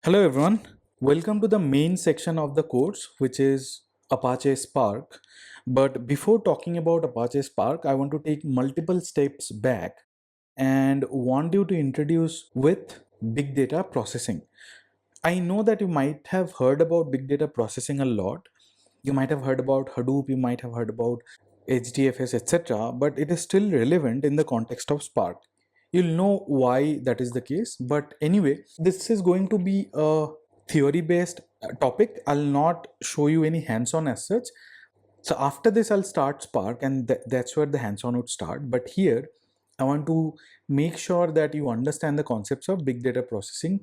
Hello everyone, welcome to the main section of the course, which is Apache Spark. But before talking about Apache Spark, I want to take multiple steps back and want you to introduce with big data processing. I know that you might have heard about big data processing a lot. You might have heard about Hadoop, you might have heard about HDFS, etc. But it is still relevant in the context of Spark. You'll know why that is the case. But anyway, this is going to be a theory based topic. I'll not show you any hands on as such. So after this, I'll start Spark, and that's where the hands on would start. But here, I want to make sure that you understand the concepts of big data processing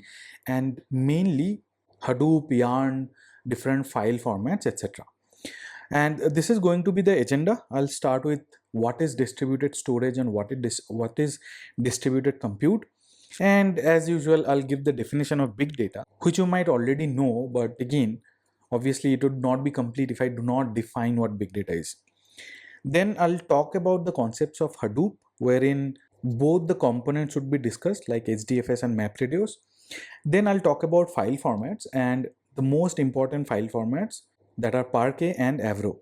and mainly Hadoop, Yarn, different file formats, etc. And this is going to be the agenda. I'll start with what is distributed storage and what is distributed compute. And as usual, I'll give the definition of big data, which you might already know, but again, obviously it would not be complete if I do not define what big data is. Then I'll talk about the concepts of Hadoop, wherein both the components would be discussed like HDFS and MapReduce. Then I'll talk about file formats and the most important file formats that are Parquet and Avro.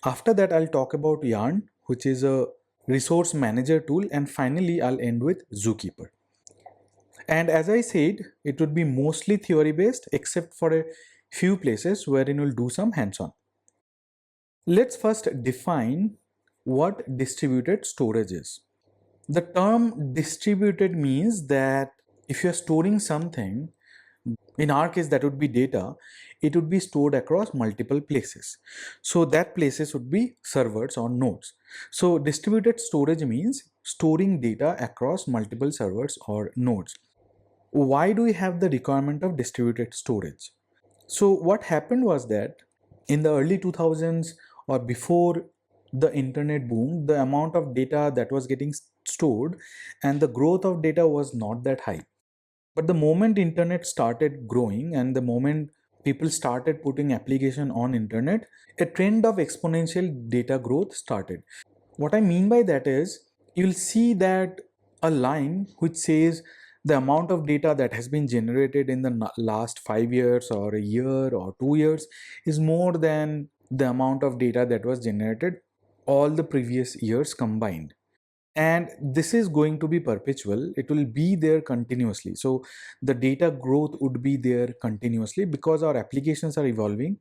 After that, I'll talk about Yarn, which is a resource manager tool, and finally I'll end with Zookeeper. And as I said, it would be mostly theory based except for a few places wherein we'll do some hands-on. Let's first define what distributed storage is. The term distributed means that if you're storing something, in our case that would be data, it would be stored across multiple places. So that places would be servers or nodes. So distributed storage means storing data across multiple servers or nodes. Why do we have the requirement of distributed storage? So what happened was that in the early 2000s or before the internet boom, the amount of data that was getting stored and the growth of data was not that high. But the moment internet started growing and the moment people started putting application on internet, a trend of exponential data growth started. What I mean by that is you'll see that a line which says the amount of data that has been generated in the last 5 years or a year or 2 years is more than the amount of data that was generated all the previous years combined. And this is going to be perpetual. It will be there continuously. So the data growth would be there continuously because our applications are evolving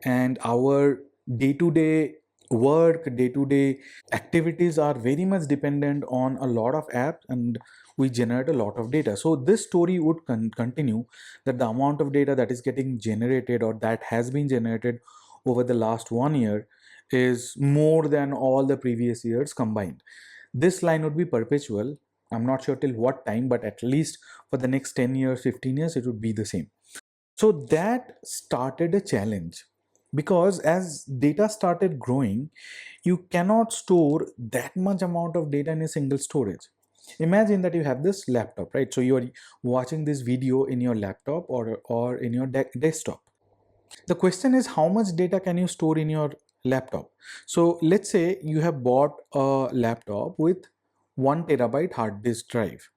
and our day-to-day work, day-to-day activities are very much dependent on a lot of apps, and we generate a lot of data. So this story would continue, that the amount of data that is getting generated or that has been generated over the last 1 year is more than all the previous years combined. This line would be perpetual. I'm not sure till what time, but at least for the next 10 years, 15 years, it would be the same. So that started a challenge because as data started growing, you cannot store that much amount of data in a single storage. Imagine that you have this laptop, right? So you are watching this video in your laptop or in your desktop. The question is, how much data can you store in your laptop? So let's say you have bought a laptop with 1 terabyte hard disk drive.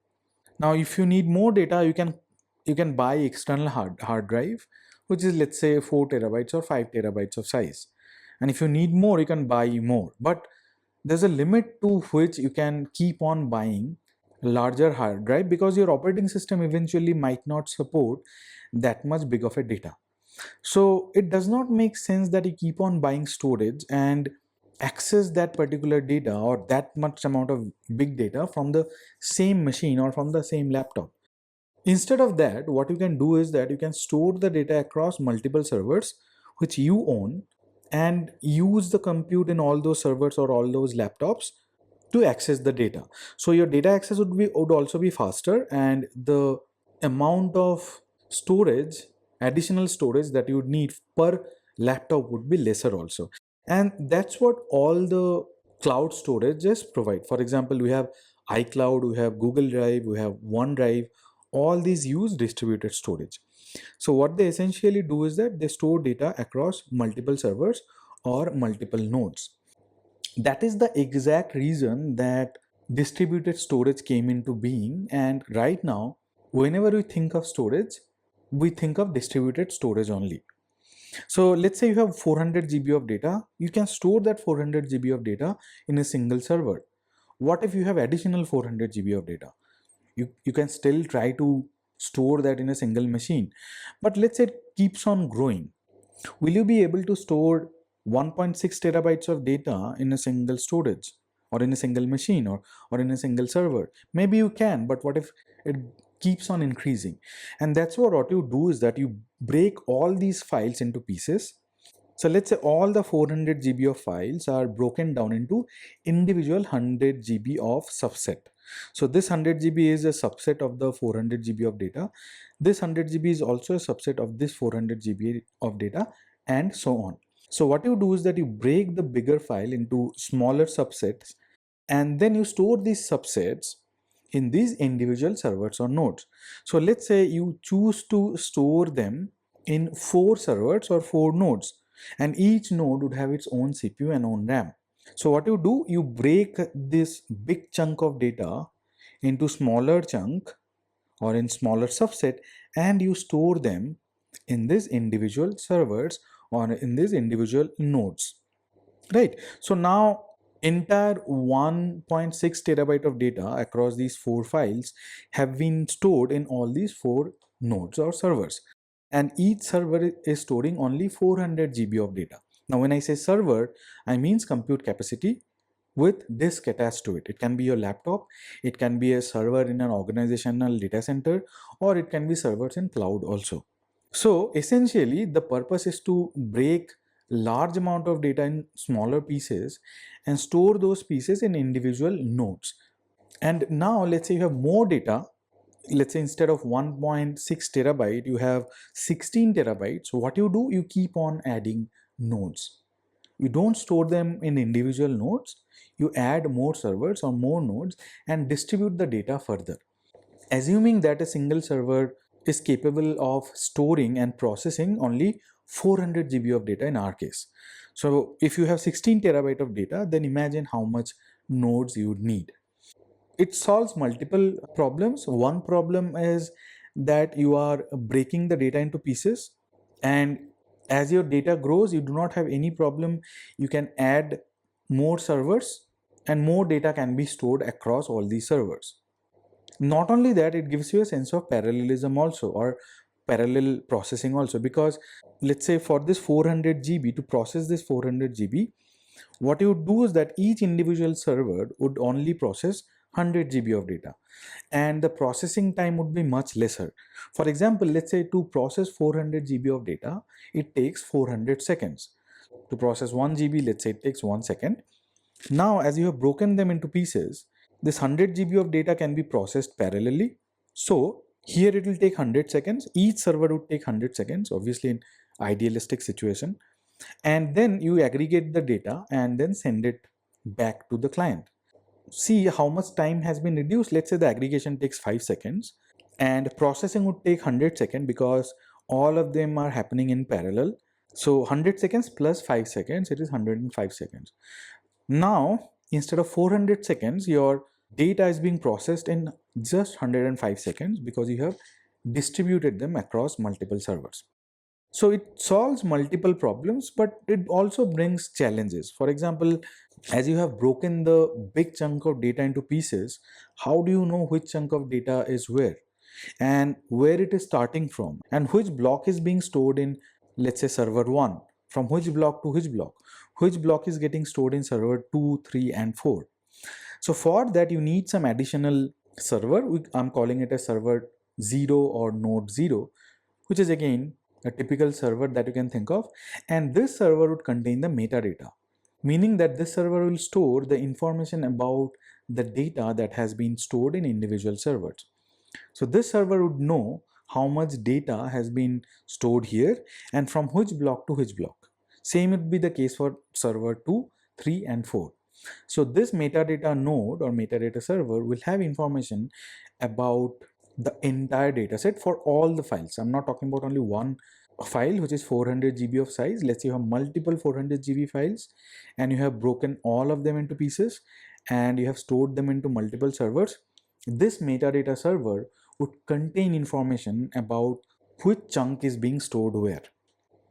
Now if you need more data, you can buy external hard drive, which is, let's say, 4 terabytes or 5 terabytes of size. And if you need more, you can buy more. But there's a limit to which you can keep on buying larger hard drive because your operating system eventually might not support that much big of a data. So it does not make sense that you keep on buying storage and access that particular data or that much amount of big data from the same machine or from the same laptop. Instead of that, what you can do is that you can store the data across multiple servers which you own and use the compute in all those servers or all those laptops to access the data. So your data access would also be faster, and the amount of storage, additional storage that you would need per laptop would be lesser also. And that's what all the cloud storages provide. For example, we have iCloud, we have Google Drive, we have OneDrive. All these use distributed storage. So what they essentially do is that they store data across multiple servers or multiple nodes. That is the exact reason that distributed storage came into being. And right now, whenever we think of storage, we think of distributed storage only. So let's say you have 400 GB of data, you can store that 400 GB of data in a single server. What if you have additional 400 GB of data? You can still try to store that in a single machine, but let's say it keeps on growing. Will you be able to store 1.6 terabytes of data in a single storage, or in a single machine, or in a single server? Maybe you can, but what if it keeps on increasing? And that's what you do is that you break all these files into pieces. So let's say all the 400 GB of files are broken down into individual 100 GB of subset. So this 100 GB is a subset of the 400 GB of data. This 100 GB is also a subset of this 400 GB of data, and so on. So what you do is that you break the bigger file into smaller subsets, and then you store these subsets in these individual servers or nodes. So let's say you choose to store them in 4 servers or 4 nodes, and each node would have its own CPU and own RAM. So what you do, you break this big chunk of data into smaller chunk or in smaller subset, and you store them in these individual servers or in these individual nodes, right? So now entire 1.6 terabyte of data across these 4 files have been stored in all these 4 nodes or servers, and each server is storing only 400 GB of data. Now when I say server, I means compute capacity with disk attached to it. It can be your laptop, it can be a server in an organizational data center, or it can be servers in cloud also. So essentially the purpose is to break large amount of data in smaller pieces and store those pieces in individual nodes. And now let's say you have more data. Let's say instead of 1.6 terabyte you have 16 terabytes. So what you do, you keep on adding nodes. You don't store them in individual nodes, you add more servers or more nodes and distribute the data further, assuming that a single server is capable of storing and processing only 400 GB of data in our case. So if you have 16 terabyte of data, then imagine how much nodes you would need. It solves multiple problems. One problem is that you are breaking the data into pieces, and as your data grows, you do not have any problem. You can add more servers and more data can be stored across all these servers. Not only that, it gives you a sense of parallelism also, or parallel processing also, because let's say for this 400 GB, to process this 400 GB, what you would do is that each individual server would only process 100 GB of data, and the processing time would be much lesser. For example, let's say to process 400 GB of data, it takes 400 seconds. To process 1 GB, let's say it takes 1 second. Now, as you have broken them into pieces, this 100 GB of data can be processed parallelly. So here it will take 100 seconds. Each server would take 100 seconds, obviously in idealistic situation. And then you aggregate the data and then send it back to the client. See how much time has been reduced. Let's say the aggregation takes 5 seconds and processing would take 100 seconds because all of them are happening in parallel. So 100 seconds plus 5 seconds, it is 105 seconds. Now, instead of 400 seconds, your data is being processed in just 105 seconds because you have distributed them across multiple servers. So it solves multiple problems, but it also brings challenges. For example, as you have broken the big chunk of data into pieces, how do you know which chunk of data is where and where it is starting from and which block is being stored in, let's say, server 1, from which block to which block is getting stored in server 2, 3 and 4. So for that you need some additional server. I'm calling it a server 0 or node 0, which is again a typical server that you can think of, and this server would contain the metadata, meaning that this server will store the information about the data that has been stored in individual servers. So this server would know how much data has been stored here and from which block to which block. Same would be the case for server 2, 3 and 4. So this metadata node or metadata server will have information about the entire dataset for all the files. I'm not talking about only one file which is 400 GB of size. Let's say you have multiple 400 GB files and you have broken all of them into pieces and you have stored them into multiple servers. This metadata server would contain information about which chunk is being stored where.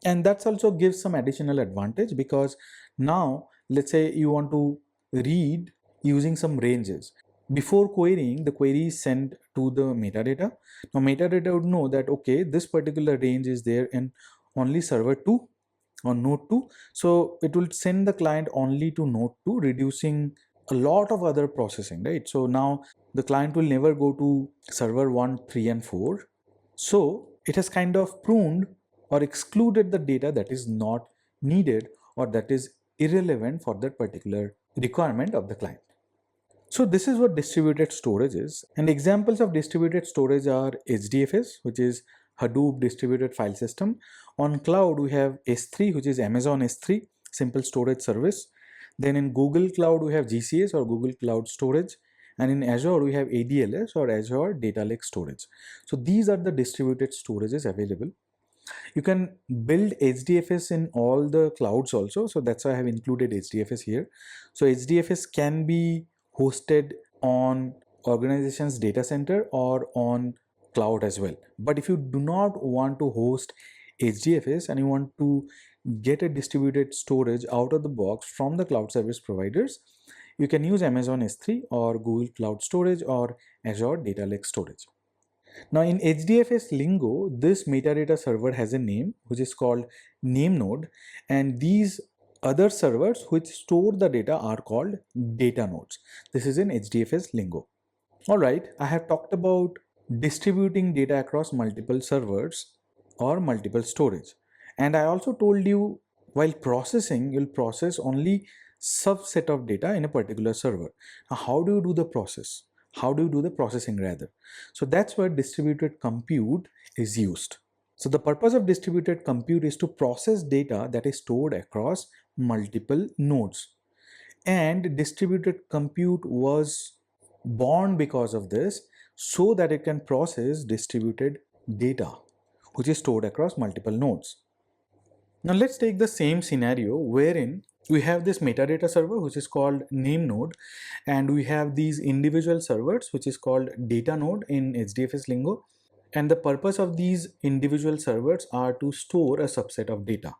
And that's also gives some additional advantage, because now let's say you want to read using some ranges. Before querying, the query is sent to the metadata. Now metadata would know that okay, this particular range is there in only server 2 or node 2, so it will send the client only to node 2, reducing a lot of other processing, right? So now the client will never go to server 1, 3 and 4. So it has kind of pruned or excluded the data that is not needed or that is irrelevant for that particular requirement of the client. So this is what distributed storage is. And examples of distributed storage are HDFS, which is Hadoop Distributed File System. On cloud, we have S3, which is Amazon S3, Simple Storage Service. Then in Google Cloud, we have GCS or Google Cloud Storage. And in Azure, we have ADLS or Azure Data Lake Storage. So these are the distributed storages available. You can build HDFS in all the clouds also. So that's why I have included HDFS here. So HDFS can be hosted on organization's data center or on cloud as well. But if you do not want to host HDFS and you want to get a distributed storage out of the box from the cloud service providers, you can use Amazon S3 or Google Cloud Storage or Azure Data Lake Storage. Now in HDFS lingo, this metadata server has a name which is called name node, and these other servers which store the data are called data nodes. This is in HDFS lingo. Alright, I have talked about distributing data across multiple servers or multiple storage. And I also told you while processing, you'll process only subset of data in a particular server. Now, how do you do the process? How do you do the processing rather? So that's where distributed compute is used. So the purpose of distributed compute is to process data that is stored across multiple nodes. And distributed compute was born because of this, so that it can process distributed data which is stored across multiple nodes. Now let's take the same scenario wherein we have this metadata server which is called name node, and we have these individual servers which is called data node in HDFS lingo. And the purpose of these individual servers are to store a subset of data,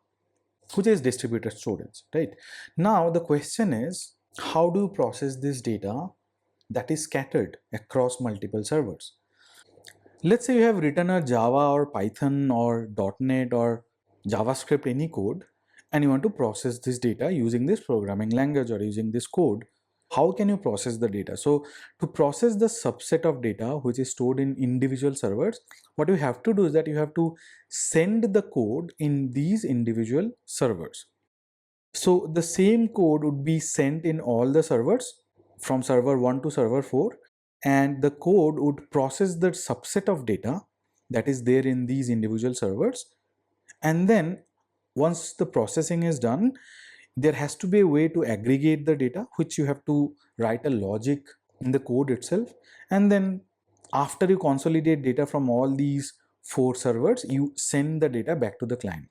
which is distributed storage, right? Now the question is, how do you process this data that is scattered across multiple servers? Let's say you have written a Java or Python or .NET or JavaScript, any code, and you want to process this data using this programming language or using this code. How can you process the data? So to process the subset of data which is stored in individual servers, what you have to do is that you have to send the code in these individual servers. So the same code would be sent in all the servers from server 1 to server 4, and the code would process the subset of data that is there in these individual servers. And then once the processing is done, there has to be a way to aggregate the data, which you have to write a logic in the code itself. And then after you consolidate data from all these 4 servers, you send the data back to the client,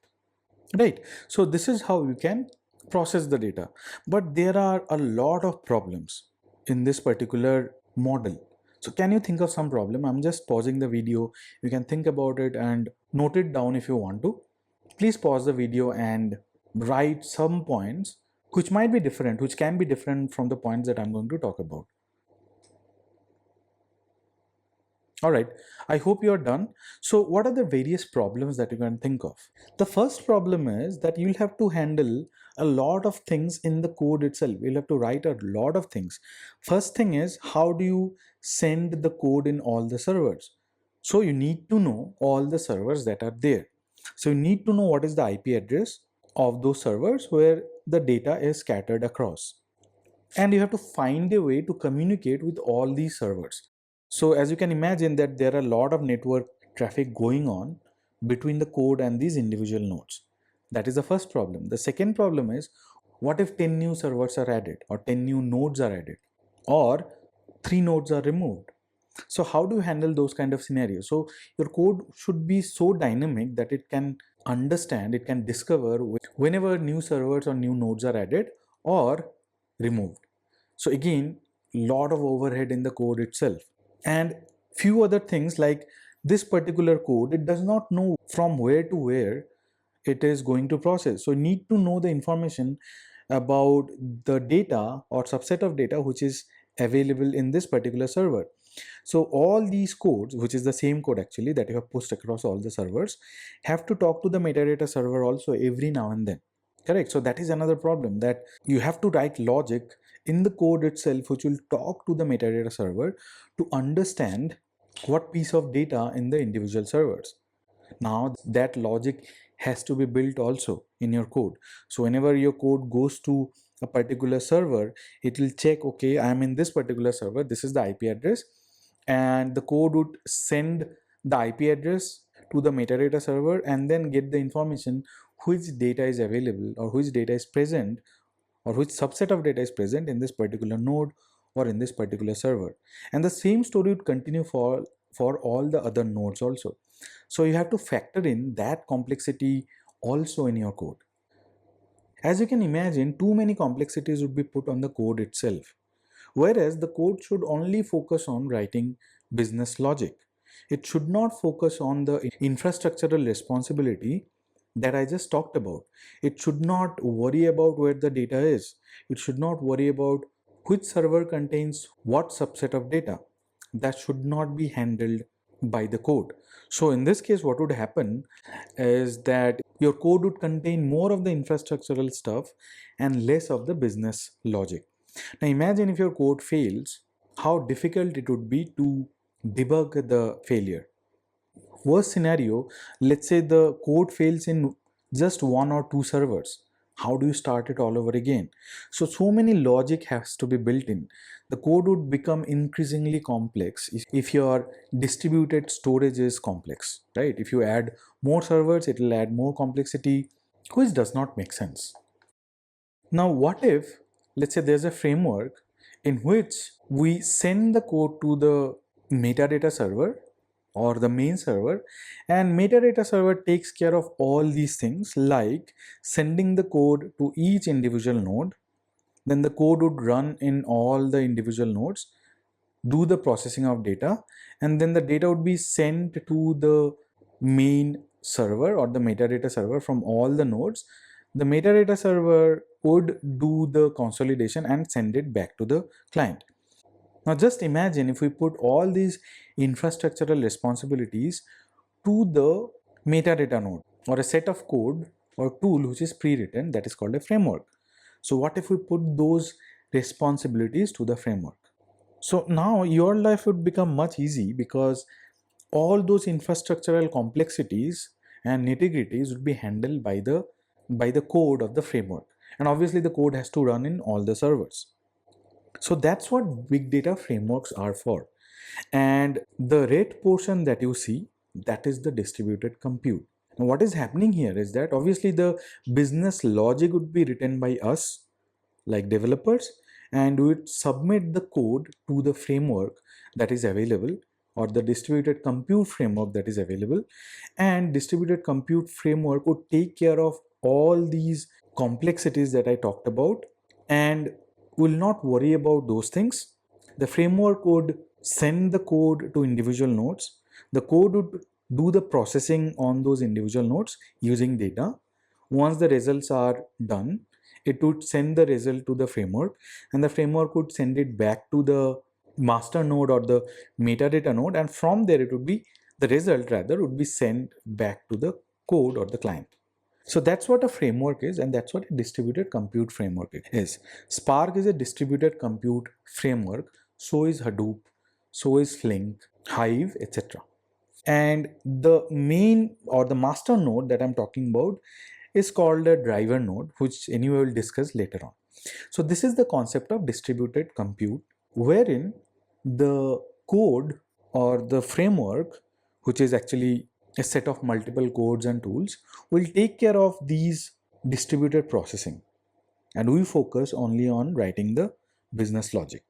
right? So this is how you can process the data. But there are a lot of problems in this particular model. So can you think of some problem? I'm just pausing the video. You can think about it and note it down if you want to. Please pause the video and write some points which might be different, which can be different from the points that I'm going to talk about. All right, I hope you're done. So what are the various problems that you can think of? The first problem is that you'll have to handle a lot of things in the code itself. You'll have to write a lot of things. First thing is, how do you send the code in all the servers? So you need to know all the servers that are there. So you need to know what is the IP address of those servers where the data is scattered across. And you have to find a way to communicate with all these servers. So as you can imagine that there are a lot of network traffic going on between the code and these individual nodes. That is the first problem. The second problem is, what if 10 new servers are added or 10 new nodes are added or 3 nodes are removed? So how do you handle those kind of scenarios? So your code should be so dynamic that it can understand, it can discover whenever new servers or new nodes are added or removed. So again, lot of overhead in the code itself. And few other things like this particular code, it does not know from where to where it is going to process. So you need to know the information about the data or subset of data which is available in this particular server. So all these codes, which is the same code actually that you have pushed across all the servers, have to talk to the metadata server also every now and then. Correct. So that is another problem, that you have to write logic in the code itself which will talk to the metadata server to understand what piece of data in the individual servers. Now that logic has to be built also in your code. So whenever your code goes to a particular server, it will check, okay, I am in this particular server, this is the IP address, and the code would send the IP address to the metadata server and then get the information which data is available or which data is present or which subset of data is present in this particular node or in this particular server. And the same story would continue for all the other nodes also. So you have to factor in that complexity also in your code. As you can imagine, too many complexities would be put on the code itself, whereas the code should only focus on writing business logic. It should not focus on the infrastructural responsibility that I just talked about. It should not worry about where the data is. It should not worry about which server contains what subset of data. That should not be handled by the code. So in this case, what would happen is that your code would contain more of the infrastructural stuff and less of the business logic. Now imagine if your code fails, how difficult it would be to debug the failure. Worst scenario, let's say the code fails in just one or two servers. How do you start it all over again? So many logic has to be built in. The code would become increasingly complex if your distributed storage is complex, right? If you add more servers, it will add more complexity, which does not make sense. Now, what if, let's say there's a framework in which we send the code to the metadata server or the main server, and metadata server takes care of all these things like sending the code to each individual node. Then the code would run in all the individual nodes, do the processing of data, and then the data would be sent to the main server or the metadata server from all the nodes. The metadata server would do the consolidation and send it back to the client. Now just imagine if we put all these infrastructural responsibilities to the metadata node or a set of code or tool which is pre-written, that is called a framework. So what if we put those responsibilities to the framework? So now your life would become much easy because all those infrastructural complexities and nitty-gritties would be handled by the code of the framework. And obviously the code has to run in all the servers. So that's what big data frameworks are for. And the red portion that you see, that is the distributed compute. Now what is happening here is that obviously the business logic would be written by us like developers, and we would submit the code to the framework that is available or the distributed compute framework that is available, and distributed compute framework would take care of all these complexities that I talked about and will not worry about those things. The framework would send the code to individual nodes. The code would do the processing on those individual nodes using data. Once the results are done, it would send the result to the framework, and the framework would send it back to the master node or the metadata node, and from there it would be the result rather would be sent back to the code or the client. So that's what a framework is, and that's what a distributed compute framework is. Spark is a distributed compute framework, so is Hadoop, so is Flink, Hive, etc. And the main or the master node that I'm talking about is called a driver node, which anyway we'll discuss later on. So this is the concept of distributed compute, wherein the code or the framework, which is actually a set of multiple codes and tools, will take care of these distributed processing, and we focus only on writing the business logic.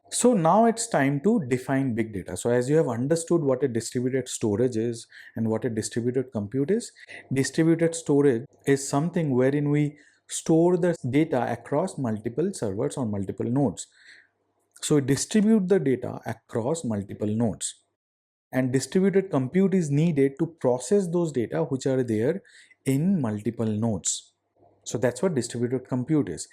So now it's time to define big data. So as you have understood what a distributed storage is and what a distributed compute is, distributed storage is something wherein we store the data across multiple servers or multiple nodes. So we distribute the data across multiple nodes. and distributed compute is needed to process those data which are there in multiple nodes. So that's what distributed compute is.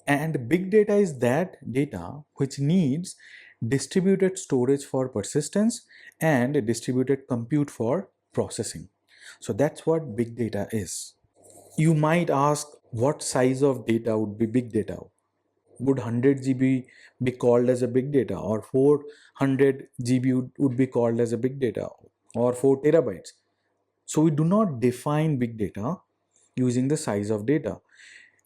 And big data is that data which needs distributed storage for persistence and distributed compute for processing. So that's what big data is. You might ask, what size of data would be big data? Would 100 GB be called as a big data, or 400 GB would be called as a big data, or 4 terabytes? So we do not define big data using the size of data.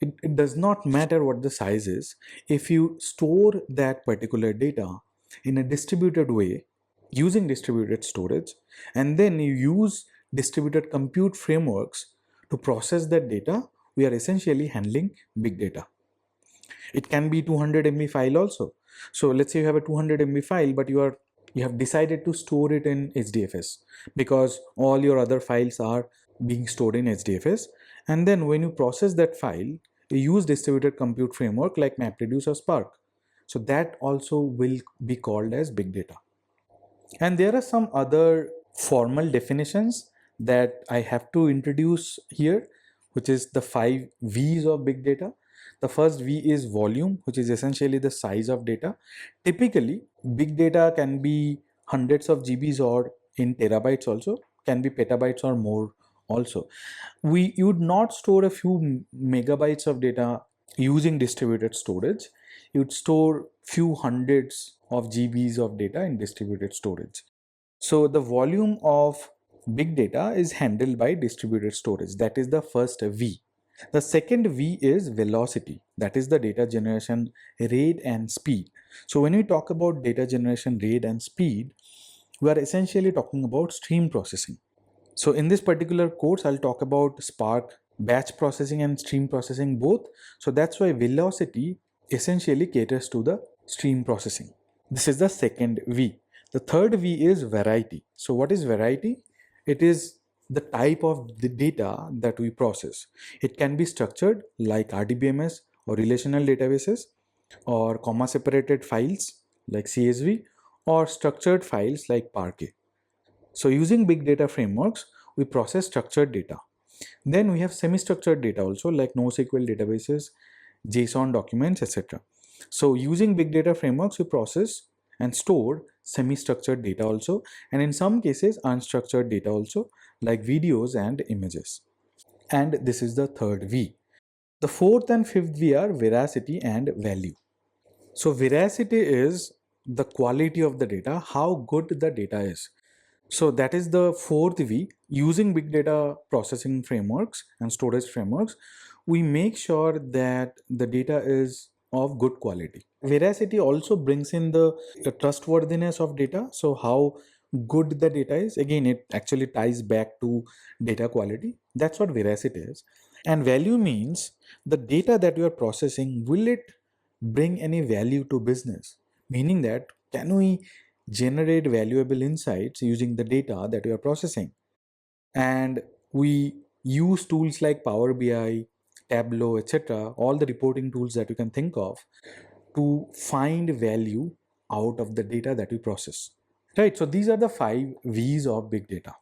It does not matter what the size is. If you store that particular data in a distributed way using distributed storage, and then you use distributed compute frameworks to process that data, we are essentially handling big data. It can be 200 MB file also. So let's say you have a 200 MB file, but you have decided to store it in HDFS because all your other files are being stored in HDFS. And then when you process that file, you use distributed compute framework like MapReduce or Spark. So that also will be called as big data. And there are some other formal definitions that I have to introduce here, which is the 5 V's of big data. The first V is volume, which is essentially the size of data. Typically, big data can be hundreds of GBs or in terabytes also, can be petabytes or more also. You would not store a few megabytes of data using distributed storage. You'd store few hundreds of GBs of data in distributed storage. So the volume of big data is handled by distributed storage. That is the first V. The second V is velocity. That is the data generation rate and speed. So when we talk about data generation rate and speed, we are essentially talking about stream processing. So in this particular course, I'll talk about Spark batch processing and stream processing both. So that's why velocity essentially caters to the stream processing. This is the second V. The third V is variety. So what is variety? It is the type of the data that we process. It can be structured like RDBMS or relational databases, or comma separated files like CSV, or structured files like Parquet. So using big data frameworks, we process structured data. Then we have semi-structured data also, like NoSQL databases, JSON documents, etc. So using big data frameworks, we process and store semi-structured data also, and in some cases unstructured data also, like videos and images. And this is the third V. The fourth and fifth V are veracity and value. So veracity is the quality of the data, how good the data is. So that is the fourth V. Using big data processing frameworks and storage frameworks, we make sure that the data is of good quality. Veracity also brings in the trustworthiness of data. So how good the data is, again, it actually ties back to data quality. That's what veracity is. And value means the data that you are processing, will it bring any value to business? Meaning that, can we generate valuable insights using the data that we are processing? And we use tools like Power BI, Tableau, etc., all the reporting tools that you can think of, to find value out of the data that we process. Right, so these are the 5 V's of big data.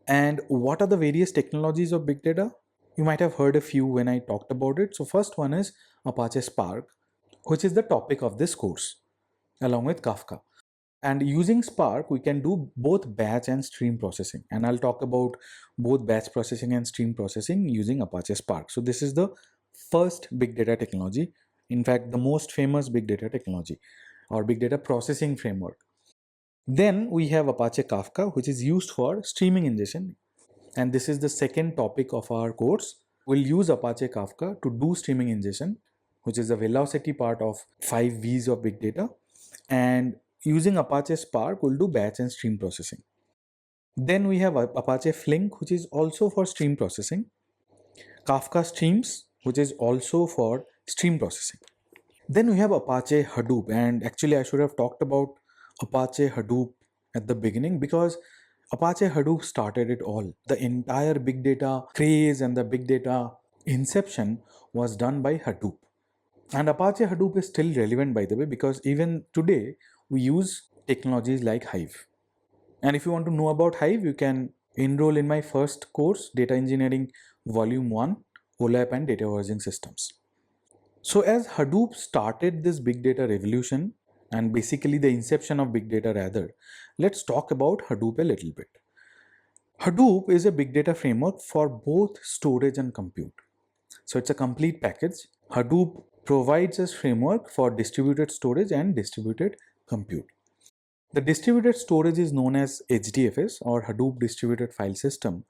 And what are the various technologies of big data? You might have heard a few when I talked about it. So first one is Apache Spark, which is the topic of this course, along with Kafka. And using Spark, we can do both batch and stream processing. And I'll talk about both batch processing and stream processing using Apache Spark. So this is the first big data technology. In fact, the most famous big data technology or big data processing framework. Then we have Apache Kafka, which is used for streaming ingestion. And this is the second topic of our course. We'll use Apache Kafka to do streaming ingestion, which is the velocity part of 5 V's of big data. And using Apache Spark, we'll do batch and stream processing. Then we have Apache Flink, which is also for stream processing. Kafka Streams, which is also for stream processing. Then we have Apache Hadoop, and actually I should have talked about Apache Hadoop at the beginning, because Apache Hadoop started it all. The entire big data craze and the big data inception was done by Hadoop. And Apache Hadoop is still relevant, by the way, because even today we use technologies like Hive. And if you want to know about Hive, you can enroll in my first course, Data Engineering Volume 1, OLAP and Data Warehousing Systems. So as Hadoop started this big data revolution, and basically the inception of big data rather, let's talk about Hadoop a little bit. Hadoop is a big data framework for both storage and compute. So it's a complete package. Hadoop provides a framework for distributed storage and distributed compute. The distributed storage is known as HDFS or Hadoop Distributed File System,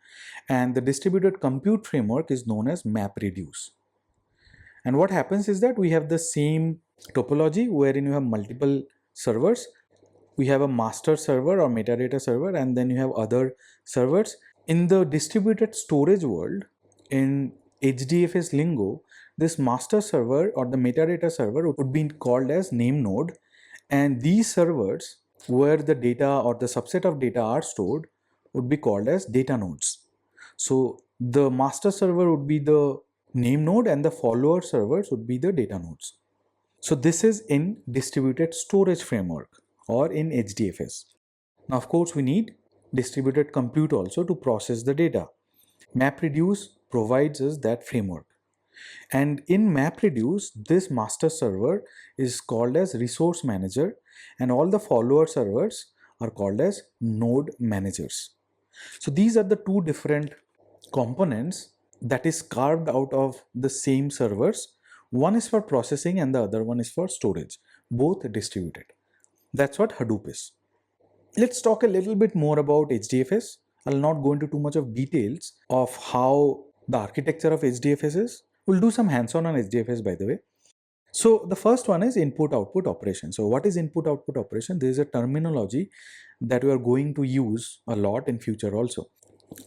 and the distributed compute framework is known as MapReduce. And what happens is that we have the same topology wherein you have multiple servers. We have a master server or metadata server, and then you have other servers. In the distributed storage world, in HDFS lingo, this master server or the metadata server would be called as name node, and these servers where the data or the subset of data are stored would be called as data nodes. So the master server would be the name node and the follower servers would be the data nodes. So this is in distributed storage framework or in HDFS. Now of course we need distributed compute also to process the data. MapReduce provides us that framework. And in MapReduce, this master server is called as resource manager, and all the follower servers are called as node managers. So these are the two different components that is carved out of the same servers. One is for processing and the other one is for storage, both distributed. That's what Hadoop is. Let's talk a little bit more about HDFS. I'll not go into too much of details of how the architecture of HDFS is. We'll do some hands-on on HDFS, by the way. So the first one is input-output operation. So what is input-output operation? There is a terminology that we are going to use a lot in future also.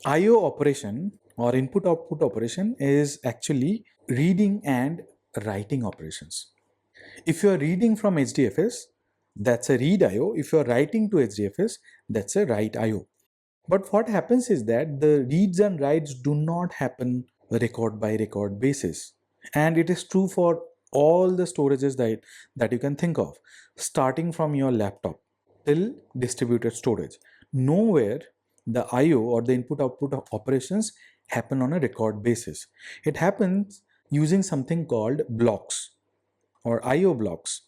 IO operation or input-output operation is actually reading and writing operations. If you are reading from HDFS, that's a read IO. If you are writing to HDFS, that's a write IO. But what happens is that the reads and writes do not happen record by record basis. And it is true for all the storages that you can think of, starting from your laptop till distributed storage. Nowhere the IO or the input output operations happen on a record basis. It happens using something called blocks or IO blocks.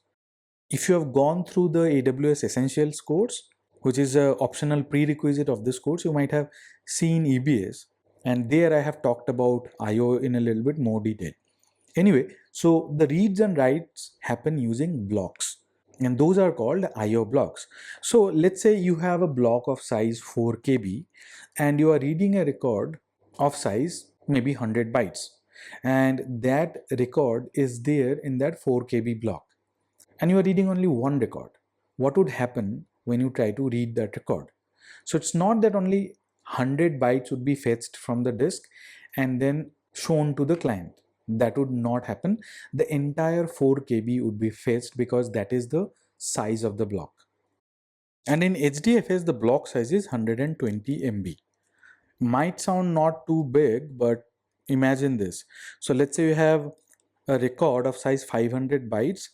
If you have gone through the AWS Essentials course, which is an optional prerequisite of this course, you might have seen EBS, and there I have talked about IO in a little bit more detail. Anyway, so the reads and writes happen using blocks, and those are called IO blocks. So let's say you have a block of size 4 KB and you are reading a record of size maybe 100 bytes, and that record is there in that 4 KB block, and you are reading only one record. What would happen when you try to read that record? So it's not that only 100 bytes would be fetched from the disk and then shown to the client. That would not happen. The entire 4 KB would be fetched because that is the size of the block. And in HDFS, the block size is 120 MB. Might sound not too big, but imagine this. So let's say you have a record of size 500 bytes.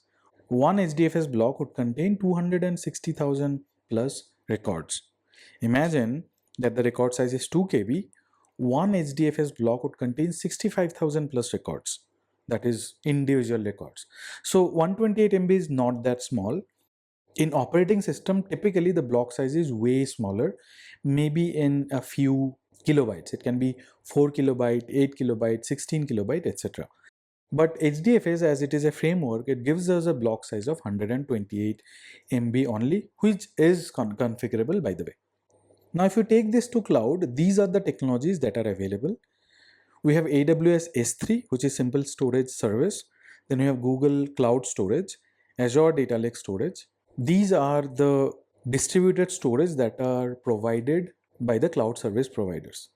One HDFS block would contain 260,000 plus records. Imagine that the record size is 2 KB. One HDFS block would contain 65,000 plus records. That is individual records. So 128 MB is not that small. In operating system, typically the block size is way smaller, maybe in a few kilobytes. It can be 4 kilobyte, 8 kilobyte, 16 kilobyte, etc. But HDFS, as it is a framework, it gives us a block size of 128 MB only, which is configurable, by the way. Now, if you take this to cloud, these are the technologies that are available. We have AWS S3, which is simple storage service. Then we have Google Cloud Storage, Azure Data Lake Storage. These are the distributed storage that are provided by the cloud service providers.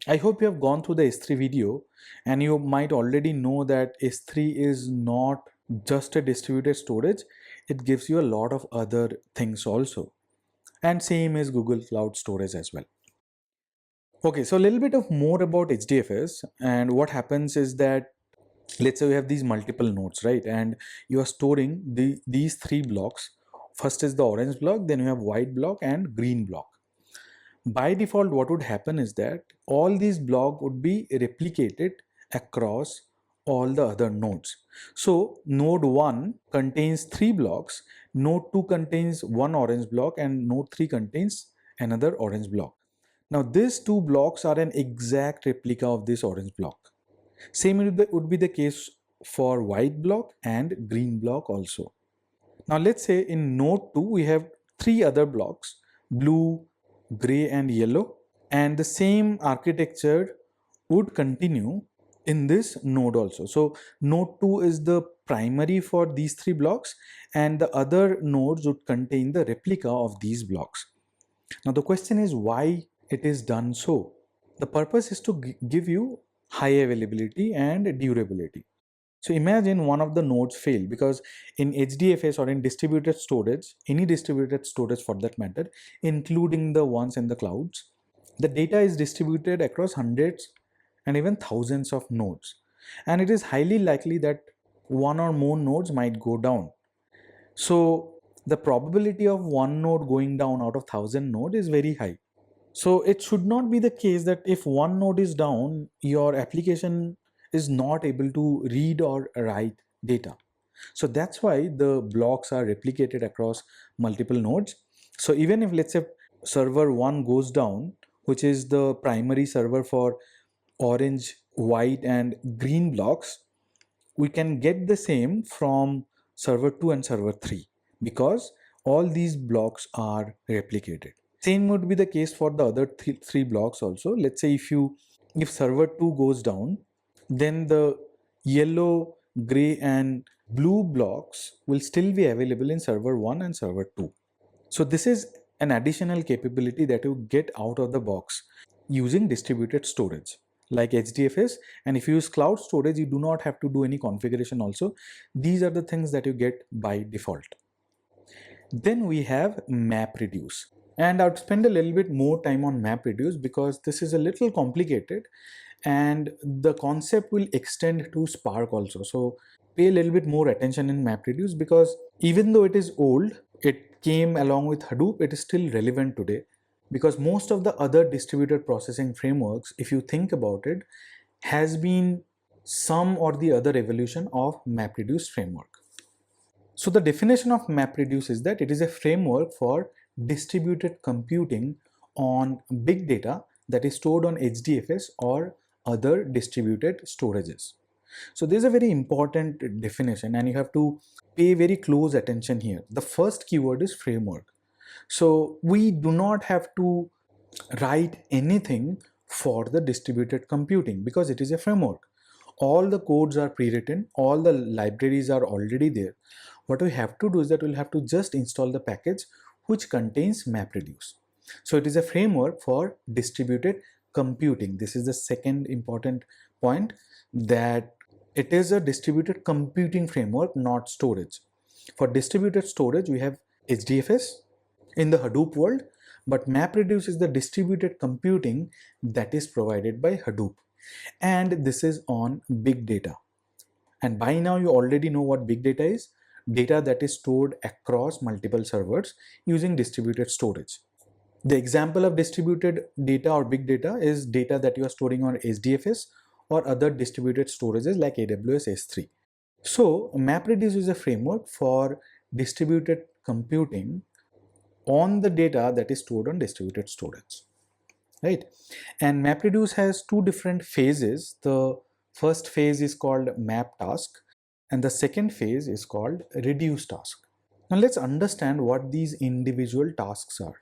I hope you have gone through the S3 video and you might already know that S3 is not just a distributed storage. It gives you a lot of other things also. And same is Google Cloud Storage as well. Okay, so a little bit of more about HDFS, and what happens is that let's say we have these multiple nodes, right? And you are storing these three blocks. First is the orange block, then you have white block and green block. By default, what would happen is that all these blocks would be replicated across all the other nodes. So node 1 contains 3 blocks, node 2 contains one orange block, and node 3 contains another orange block. Now these two blocks are an exact replica of this orange block. Same would be the case for white block and green block also. Now let's say in node 2 we have 3 other blocks, blue, gray and yellow, and the same architecture would continue in this node also. So node 2 is the primary for these 3 blocks, and the other nodes would contain the replica of these blocks. Now the question is why it is done so. The purpose is to give you high availability and durability. So imagine one of the nodes fail, because in HDFS or in distributed storage, any distributed storage for that matter, including the ones in the clouds, the data is distributed across hundreds and even thousands of nodes. And it is highly likely that one or more nodes might go down. So the probability of one node going down out of 1000 nodes is very high. So it should not be the case that if one node is down, your application is not able to read or write data. So that's why the blocks are replicated across multiple nodes. So even if, let's say, server 1 goes down, which is the primary server for orange, white and green blocks, we can get the same from server 2 and server 3 because all these blocks are replicated. Same would be the case for the other three blocks also. Let's say if server 2 goes down, then the yellow, gray and blue blocks will still be available in server 1 and server 2. So this is an additional capability that you get out of the box using distributed storage like HDFS. And if you use cloud storage, you do not have to do any configuration also. These are the things that you get by default. Then we have MapReduce. And I'll spend a little bit more time on MapReduce because this is a little complicated and the concept will extend to Spark also. So pay a little bit more attention in MapReduce because even though it is old, it came along with Hadoop, it is still relevant today because most of the other distributed processing frameworks, if you think about it, has been some or the other evolution of MapReduce framework. So the definition of MapReduce is that it is a framework for distributed computing on big data that is stored on HDFS or other distributed storages. So this is a very important definition and you have to pay very close attention here. The first keyword is framework. So we do not have to write anything for the distributed computing because it is a framework. All the codes are pre-written, all the libraries are already there. What we have to do is that we'll have to just install the package which contains MapReduce. So it is a framework for distributed computing. This is the second important point, that it is a distributed computing framework, not storage. For distributed storage, we have HDFS in the Hadoop world, but MapReduce is the distributed computing that is provided by Hadoop. And this is on big data. And by now you already know what big data is. Data that is stored across multiple servers using distributed storage. The example of distributed data or big data is data that you are storing on HDFS or other distributed storages like AWS S3. So MapReduce is a framework for distributed computing on the data that is stored on distributed storage, right? And MapReduce has two different phases. The first phase is called map task and the second phase is called reduce task. Now let's understand what these individual tasks are.